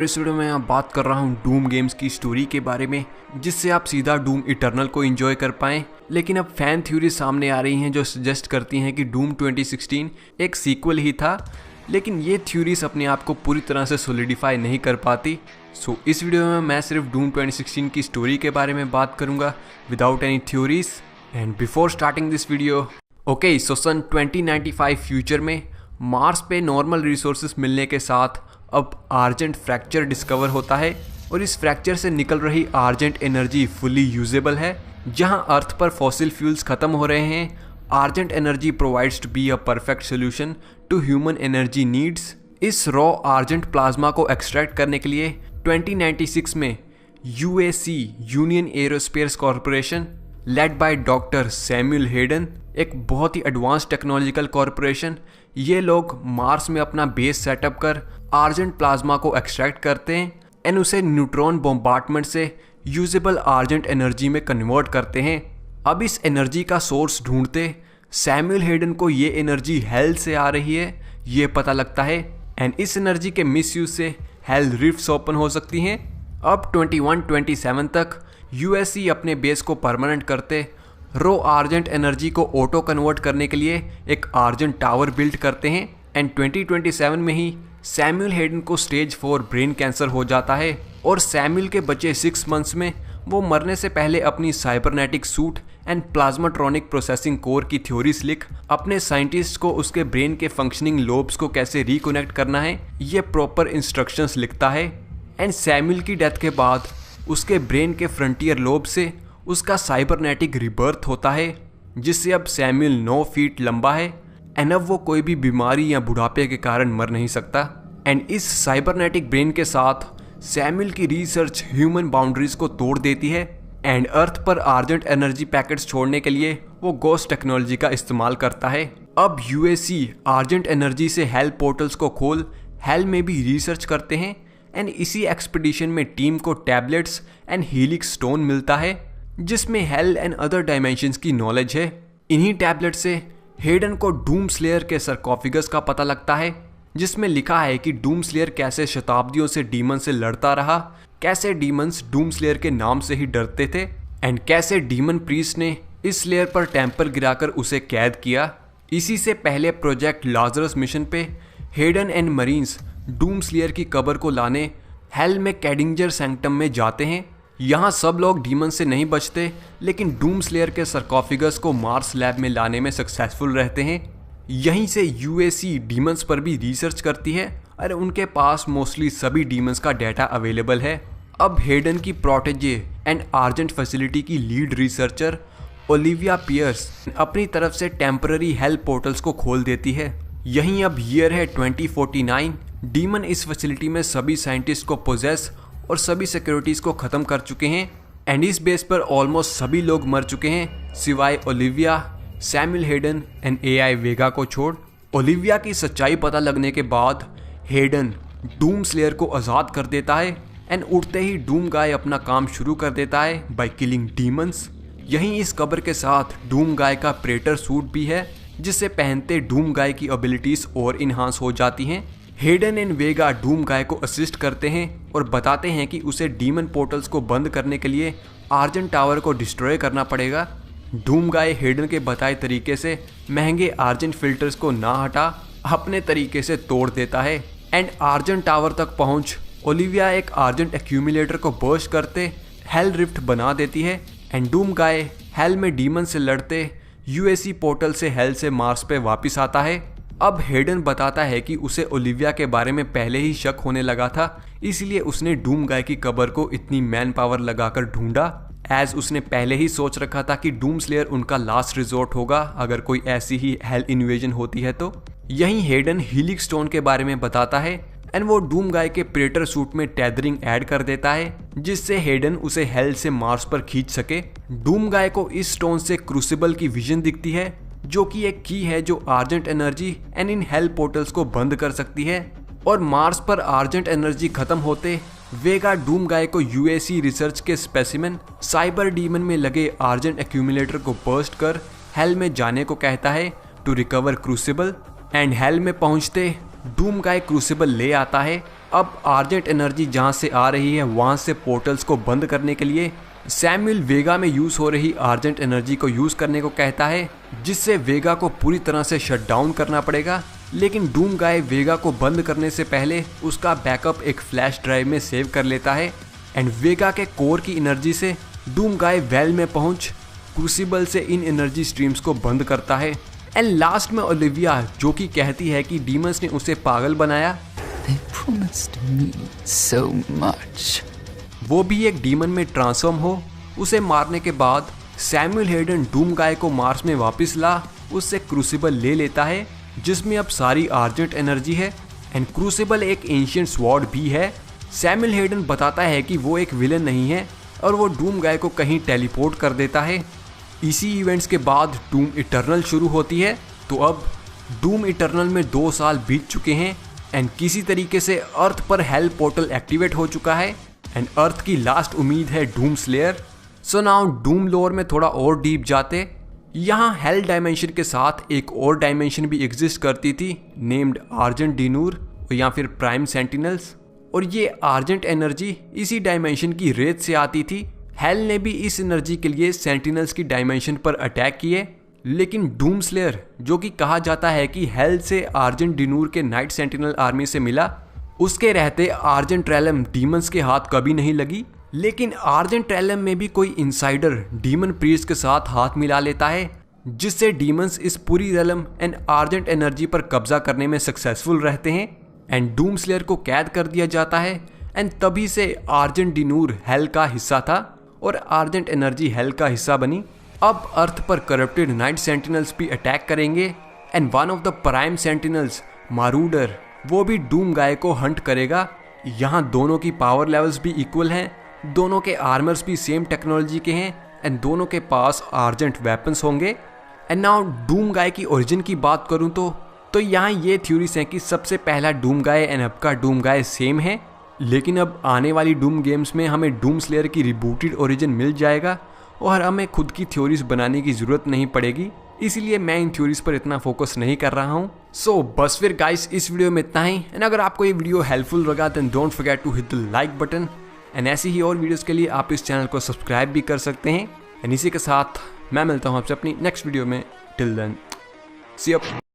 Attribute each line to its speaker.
Speaker 1: इस वीडियो में मैं बात कर रहा हूँ डूम गेम्स की स्टोरी के बारे में, जिससे आप सीधा डूम इटर्नल को एंजॉय कर पाएं। लेकिन अब फैन थ्योरी सामने आ रही हैं जो सजेस्ट करती हैं कि डूम 2016 एक सीक्वल ही था, लेकिन ये थ्योरीज अपने आप को पूरी तरह से सॉलिडिफाई नहीं कर पाती। सो इस वीडियो में मैं सिर्फ डूम 2016 की स्टोरी के बारे में बात करूँगा without any theories. And before starting this video, okay, so सन 2095 फ्यूचर में मार्स पे नॉर्मल रिसोर्सेज मिलने के साथ अब आर्जेंट फ्रैक्चर डिस्कवर होता है और इस फ्रैक्चर से निकल रही आर्जेंट एनर्जी फुली यूजेबल है। जहां अर्थ पर फॉसिल फ्यूल्स खत्म हो रहे हैं, argent energy provides to be a perfect solution to human energy needs. इस रॉ आर्जेंट प्लाज्मा को एक्सट्रैक्ट करने के लिए 2096 में UAC Union Aerospace Corporation led by doctor Samuel Hayden, एक बहुत ही एडवांस टेक्नोलॉजिकल कॉरपोरेशन, ये लोग मार्स में अपना बेस सेटअप कर आर्जेंट प्लाज्मा को एक्सट्रैक्ट करते हैं एंड उसे न्यूट्रॉन बॉम्बार्डमेंट से यूजेबल आर्जेंट एनर्जी में कन्वर्ट करते हैं। अब इस एनर्जी का सोर्स ढूंढते सैमुअल हेडन को ये एनर्जी हेल से आ रही है ये पता लगता है एंड इस एनर्जी के मिसयूज से हेल रिफ्ट्स ओपन हो सकती हैं। अब 2127 तक यूएससी अपने बेस को परमानेंट करते रो आर्जेंट एनर्जी को ऑटो कन्वर्ट करने के लिए एक आर्जेंट टावर बिल्ड करते हैं एंड 2027 में ही सैमुअल हेडन को स्टेज 4 ब्रेन कैंसर हो जाता है और सैमुअल के बचे 6 मंथ्स में वो मरने से पहले अपनी cybernetic suit and plasmatronic processing core की थ्योरीज लिख अपने साइंटिस्ट को उसके ब्रेन के फंक्शनिंग लोब्स को कैसे रिकनेक्ट करना है ये प्रॉपर इंस्ट्रक्शंस लिखता है। एंड सैमुअल की डेथ के बाद उसके ब्रेन के फ्रंटियर लोब से उसका साइबरनेटिक रिबर्थ होता है, जिससे अब सैमुअल 9 फीट लंबा है एंड अब वो कोई भी बीमारी या बुढ़ापे के कारण मर नहीं सकता। एंड इस साइबरनेटिक ब्रेन के साथ सैमुअल की रिसर्च ह्यूमन बाउंड्रीज को तोड़ देती है एंड अर्थ पर आर्जेंट एनर्जी पैकेट्स छोड़ने के लिए वो गोस्ट टेक्नोलॉजी का इस्तेमाल करता है। अब यूएससी आर्जेंट एनर्जी से हेल पोर्टल्स को खोल हेल में भी रिसर्च करते हैं एंड इसी एक्सपीडिशन में टीम को टैबलेट्स एंड हीलिक्स स्टोन मिलता है जिसमें हेल एंड अदर डायमेंशंस की नॉलेज है। इन्हीं टैबलेट से हेडन को डूम स्लेयर के सरकॉफिगस का पता लगता है, जिसमें लिखा है कि डूम स्लेयर कैसे शताब्दियों से डीमन से लड़ता रहा, कैसे डीमंस डूम स्लेयर के नाम से ही डरते थे एंड कैसे डीमन प्रीस्ट ने इस स्लेयर पर टेम्पर गिराकर उसे कैद किया। इसी से पहले प्रोजेक्ट लाजरस मिशन पे Hayden and marines Doom slayer की कब्र को लाने हेल में कैडिंजर सैंक्टम में जाते हैं। यहाँ सब लोग डीमन से नहीं बचते, लेकिन डूम स्लेयर के सरकॉफिगस को मार्स लैब में लाने में सक्सेसफुल रहते हैं। यहीं से यूएसी डीमंस पर भी रिसर्च करती है और उनके पास मोस्टली सभी डीमंस का डाटा अवेलेबल है। अब हेडन की प्रोटेजे एंड आर्जेंट फैसिलिटी की लीड रिसर्चर ओलिविया पियर्स अपनी तरफ से टेम्पररी हेल पोर्टल्स को खोल देती है। यहीं अब ईयर है 2049। डीमन इस फैसिलिटी में सभी साइंटिस्ट को पोजेस और सभी सिक्योरिटीज को खत्म कर चुके हैं एंड इस बेस पर ऑलमोस्ट सभी लोग मर चुके हैं सिवाय Olivia, Samuel Hayden and AI Vega को छोड़। ओलिविया की सच्चाई पता लगने के बाद हेडन डूम स्लेयर को आज़ाद कर देता है एंड उठते ही डूम गाय अपना काम शुरू कर देता है बाय किलिंग डीमंस। यहीं इस कब्र के साथ डूम गाय का प्रेटर सूट भी है, जिसे पहनते डूम गाय की एबिलिटीज और इन्हांस हो जाती हैं। Hayden and Vega Doom guy को असिस्ट करते हैं और बताते हैं कि उसे डीमन पोर्टल्स को बंद करने के लिए आर्जेंट टावर को डिस्ट्रॉय करना पड़ेगा। डूम गाय हेडन के बताए तरीके से महंगे आर्जेंट फिल्टर्स को ना हटा अपने तरीके से तोड़ देता है एंड आर्जेंट टावर तक पहुंच ओलिविया एक आर्जेंट एक्यूमुलेटर को बर्स्ट करते हेल रिफ्ट बना देती है एंड डूम गाय हेल में डीमन से लड़ते यूएससी पोर्टल से हेल से मार्स पे वापस आता है। अब हेडन बताता है कि उसे ओलिविया के बारे में पहले ही शक होने लगा था, इसलिए उसने डूम गाय की कब्र को इतनी मैन पावर लगाकर ढूंढा एज उसने पहले ही सोच रखा था कि डूम स्लेयर उनका लास्ट रिजोर्ट होगा अगर कोई ऐसी ही हेल इन्वेजन होती है तो। यहीं हेडन हीलिक्स स्टोन के बारे में बताता है एंड वो डूम गाय के प्रेटर सूट में टेदरिंग ऐड कर देता है, जिससे हेडन उसे हेल से मार्स पर खींच सके। डूम गाय को इस स्टोन से क्रूसिबल की विजन दिखती है, जो कि एक की है जो argent energy and in hell portals को बंद कर सकती है। और मार्स पर आर्जेंट एनर्जी खत्म होते वेगा डूम गाय को यूएसी रिसर्च के स्पेसिमेन साइबर डीमन में लगे आर्जेंट एक्यूमुलेटर को बर्स्ट कर हेल में जाने को कहता है to recover crucible and hell में पहुंचते डूम गाय क्रूसिबल ले आता है। अब आर्जेंट एनर्जी जहाँ से आ रही है वहाँ से पोर्टल्स को बंद करने के लिए सैमुअल वेगा में यूज़ हो रही आर्जेंट एनर्जी को यूज़ करने को कहता है, जिससे वेगा को पूरी तरह से शट डाउन करना पड़ेगा। लेकिन डूम गाय वेगा को बंद करने से पहले उसका बैकअप एक फ्लैश ड्राइव में सेव कर लेता है एंड वेगा के कोर की एनर्जी से डूम गाय वेल में पहुंच क्रूसिबल से इन एनर्जी स्ट्रीम्स को बंद करता है। एंड लास्ट में ओलिविया जो कि कहती है कि डीमंस ने उसे पागल बनाया,
Speaker 2: They promised me so much.
Speaker 1: वो भी एक डीमन में ट्रांसफॉर्म हो। उसे मारने के बाद सैमुअल हेडन डूम गाय को मार्स में वापस ला उससे क्रूसिबल ले लेता है, जिसमें अब सारी आर्जेंट एनर्जी है एंड क्रूसिबल एक एंशिएंट स्वॉर्ड भी है। सैमुअल हेडन बताता है कि वो एक विलन नहीं है और वो डूम गाय को कहीं टेलीपोर्ट कर देता है। इसी इवेंट्स के बाद डूम इटर्नल शुरू होती है। तो अब डूम इटर्नल में 2 साल बीत चुके हैं एंड किसी तरीके से अर्थ पर हेल पोर्टल एक्टिवेट हो चुका है एंड अर्थ की लास्ट उम्मीद है Doom slayer. So now Doom लोर में थोड़ा और डीप जाते, यहाँ हेल डायमेंशन के साथ एक और डायमेंशन भी एग्जिस्ट करती थी नेम्ड आर्जेंट डिनूर या फिर प्राइम सेंटिनल्स, और ये आर्जेंट एनर्जी इसी डायमेंशन की रेत से आती थी। हेल ने भी इस एनर्जी के लिए सेंटिनल्स की डायमेंशन पर अटैक किए, लेकिन डूम स्लेयर जो कि कहा जाता है कि हेल से आर्जेंट डिनूर के नाइट सेंटिनल आर्मी से मिला, उसके रहते आर्जेंट रेलम डीमंस के हाथ कभी नहीं लगी। लेकिन आर्जेंट रेलम में भी कोई इनसाइडर डीमन प्रीस्ट के साथ हाथ मिला लेता है, जिससे डीमंस इस पूरी रेलम एंड आर्जेंट एनर्जी पर कब्जा करने में सक्सेसफुल रहते हैं एंड डूम स्लेयर को कैद कर दिया जाता है। एंड तभी से आर्जेंट डिनूर हेल का हिस्सा था और आर्जेंट एनर्जी हेल का हिस्सा बनी। अब अर्थ पर करप्टेड नाइट सेंटिनल्स भी अटैक करेंगे and one of the prime sentinels marauder वो भी डूम गाय को हंट करेगा। यहाँ दोनों की पावर लेवल्स भी इक्वल हैं, दोनों के आर्मर्स भी सेम टेक्नोलॉजी के हैं एंड दोनों के पास आर्जेंट वेपन्स होंगे। एंड नाउ डूम गाय की ओरिजिन की बात करूँ तो यहाँ ये थ्योरीज हैं कि सबसे पहला डूम गाय एंड अब का डूम गाय सेम है, लेकिन अब आने वाली डूम गेम्स में हमें डूम स्लेयर की रिबूटेड ओरिजिन मिल जाएगा और हमें खुद की थ्योरीज बनाने की ज़रूरत नहीं पड़ेगी, इसलिए मैं इन थ्योरीज पर इतना फोकस नहीं कर रहा हूँ। सो बस फिर गाइस इस वीडियो में इतना ही। एंड अगर आपको ये वीडियो हेल्पफुल लगा then don't forget to hit the like button and ऐसी ही और वीडियोस के लिए आप इस चैनल को सब्सक्राइब भी कर सकते हैं। एंड इसी के साथ मैं मिलता हूँ आपसे अपनी नेक्स्ट वीडियो में। Till then see you.